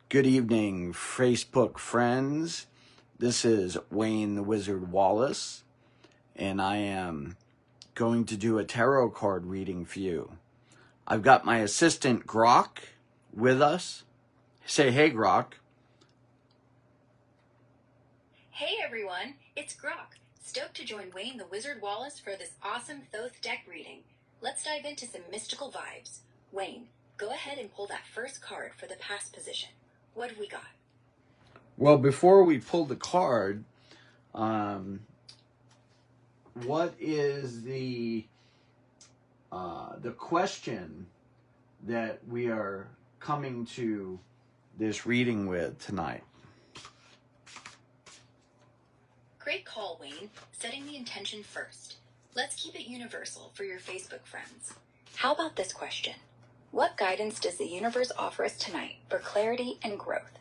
Good evening, Facebook friends. This is Wayne the Wizard Wallace, and I am going to do a tarot card reading for you. I've got my assistant Grok with us. Say hey, Grok. Hey everyone, it's Grok. Stoked to join Wayne the Wizard Wallace for this awesome Thoth deck reading. Let's dive into some mystical vibes. Wayne, go ahead and pull that first card for the past position. What have we got? Well, before we pull the card, what is the question that we are coming to this reading with tonight? Great call, Wayne. Setting the intention first. Let's keep it universal for your Facebook friends. How about this question? What guidance does the universe offer us tonight for clarity and growth?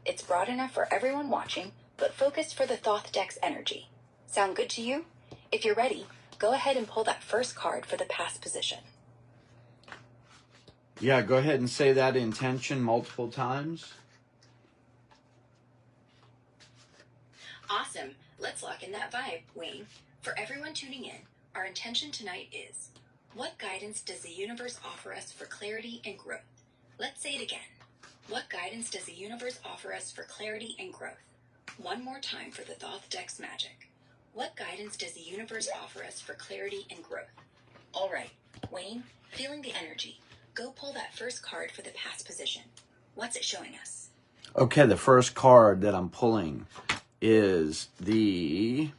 It's broad enough for everyone watching, but focused for the Thoth deck's energy. Sound good to you? If you're ready, go ahead and pull that first card for the past position. Yeah, go ahead and say that intention multiple times. Awesome. Let's lock in that vibe, Wayne. For everyone tuning in, our intention tonight is, what guidance does the universe offer us for clarity and growth? Let's say it again. What guidance does the universe offer us for clarity and growth? One more time for the Thoth deck's magic. What guidance does the universe offer us for clarity and growth? All right, Wayne, feeling the energy. Go pull that first card for the past position. What's it showing us? Okay, the first card that I'm pulling is the...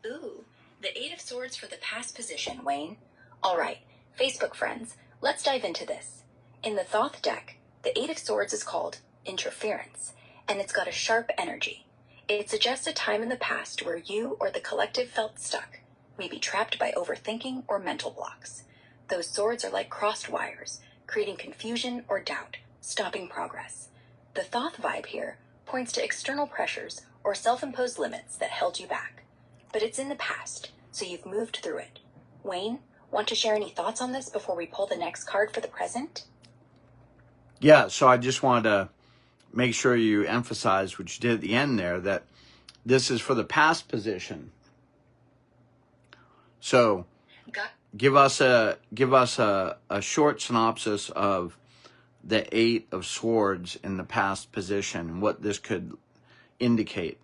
Ooh, the Eight of Swords for the past position, Wayne. All right, Facebook friends, let's dive into this. In the Thoth deck, the Eight of Swords is called Interference, and it's got a sharp energy. It suggests a time in the past where you or the collective felt stuck, maybe trapped by overthinking or mental blocks. Those swords are like crossed wires, creating confusion or doubt, stopping progress. The Thoth vibe here points to external pressures or self-imposed limits that held you back. But it's in the past, so you've moved through it. Wayne, want to share any thoughts on this before we pull the next card for the present? Yeah, so I just wanted to make sure you emphasize what you did at the end there, that this is for the past position. So give us a short synopsis of the Eight of Swords in the past position and what this could indicate.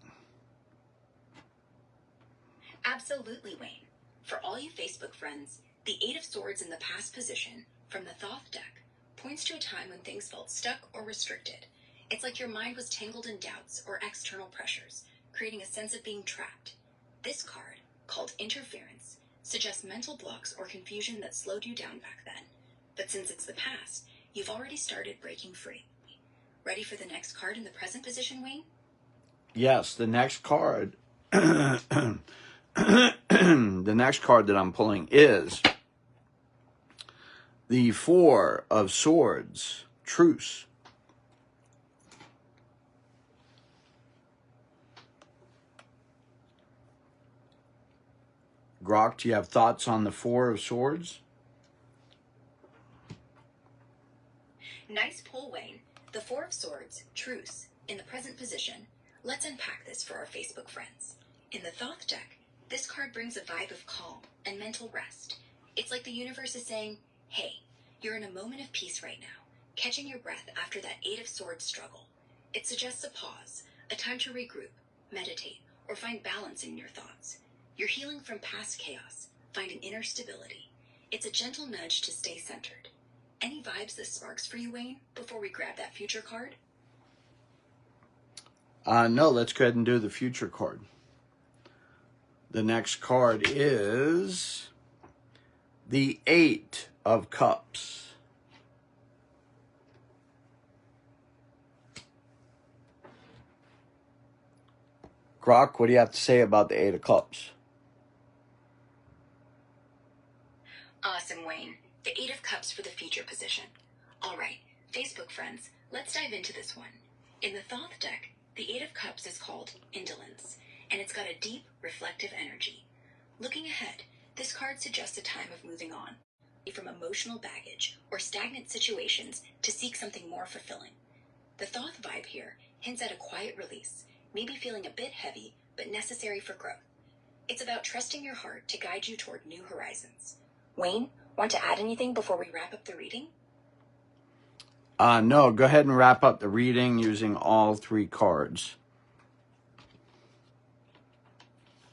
Absolutely, Wayne. For all you Facebook friends, the Eight of Swords in the past position from the Thoth deck points to a time when things felt stuck or restricted. It's like your mind was tangled in doubts or external pressures, creating a sense of being trapped. This card, called Interference, suggests mental blocks or confusion that slowed you down back then. But since it's the past, you've already started breaking free. Ready for the next card in the present position, Wayne? Yes, the next card the next card that I'm pulling is the Four of Swords, Truce. Grok, do you have thoughts on the Four of Swords? Nice pull, Wayne. The Four of Swords, Truce, in the present position. Let's unpack this for our Facebook friends. In the Thoth deck, this card brings a vibe of calm and mental rest. It's like the universe is saying, hey, you're in a moment of peace right now, catching your breath after that Eight of Swords struggle. It suggests a pause, a time to regroup, meditate, or find balance in your thoughts. You're healing from past chaos, finding inner stability. It's a gentle nudge to stay centered. Any vibes this sparks for you, Wayne, before we grab that future card? No, let's go ahead and do the future card. The next card is the Eight of Cups. Grok, what do you have to say about the Eight of Cups? Awesome, Wayne. The Eight of Cups for the future position. All right, Facebook friends, let's dive into this one. In the Thoth deck, the Eight of Cups is called Indolence, and it's got a deep, reflective energy. Looking ahead, this card suggests a time of moving on. from emotional baggage or stagnant situations to seek something more fulfilling. The Thoth vibe here hints at a quiet release, maybe feeling a bit heavy, but necessary for growth. It's about trusting your heart to guide you toward new horizons. Wayne, want to add anything before we wrap up the reading? No, go ahead and wrap up the reading using all 3 cards.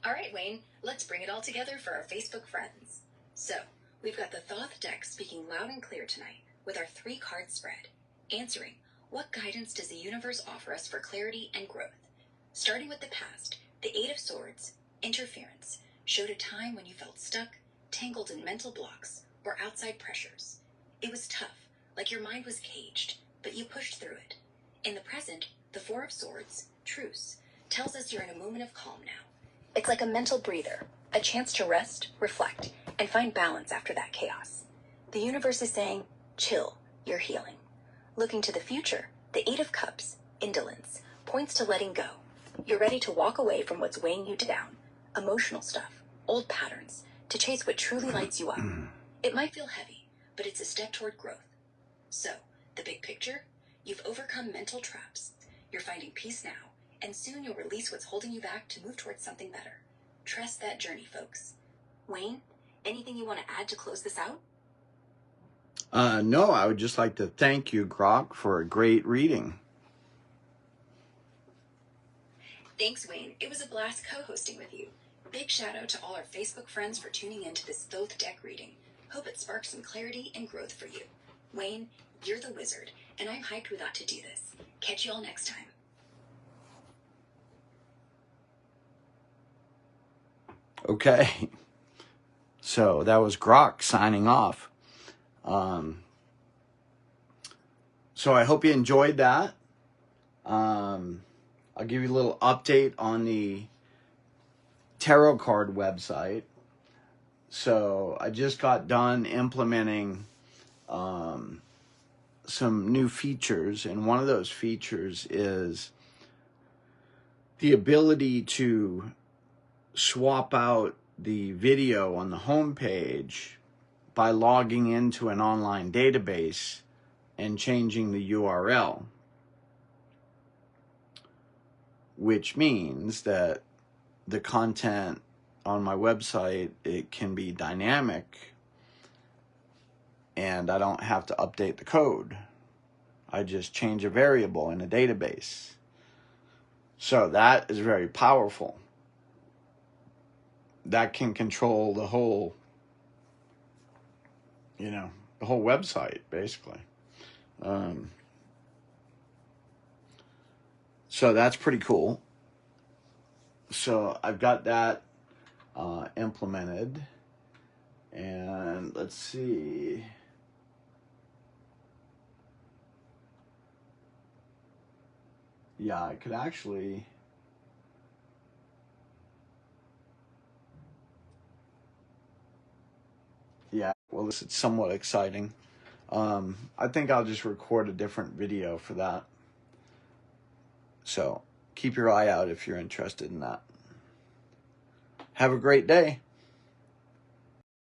All right, Wayne, let's bring it all together for our Facebook friends. So, we've got the Thoth deck speaking loud and clear tonight with our 3-card spread, answering what guidance does the universe offer us for clarity and growth. Starting with the past, the 8 of Swords, interference, showed a time when you felt stuck, tangled in mental blocks, or outside pressures. It was tough, like your mind was caged, but you pushed through it. In the present, the 4 of Swords, truce, tells us you're in a moment of calm now. It's like a mental breather, a chance to rest, reflect, and find balance after that chaos. The universe is saying, chill, you're healing. Looking to the future, the 8 of Cups, indolence, points to letting go. You're ready to walk away from what's weighing you down, emotional stuff, old patterns, to chase what truly lights you up. It might feel heavy, but it's a step toward growth. So, the big picture? You've overcome mental traps. You're finding peace now, and soon you'll release what's holding you back to move towards something better. Trust that journey, folks. Wayne, anything you want to add to close this out? No, I would just like to thank you, Grok, for a great reading. Thanks, Wayne. It was a blast co-hosting with you. Big shout out to all our Facebook friends for tuning in to this Thoth deck reading. Hope it sparks some clarity and growth for you. Wayne, you're the wizard, and I'm hyped we got to do this. Catch you all next time. Okay, so that was Grok signing off. So I hope you enjoyed that. I'll give you a little update on the tarot card website. So I just got done implementing some new features, and one of those features is the ability to swap out the video on the home page by logging into an online database and changing the URL, which means that the content on my website, it can be dynamic and I don't have to update the code. I just change a variable in a database. So that is very powerful. That can control the whole, the whole website, basically. So that's pretty cool. So I've got that implemented. And let's see. Yeah, I could actually... Yeah, well, this is somewhat exciting. I think I'll just record a different video for that. So keep your eye out if you're interested in that. Have a great day.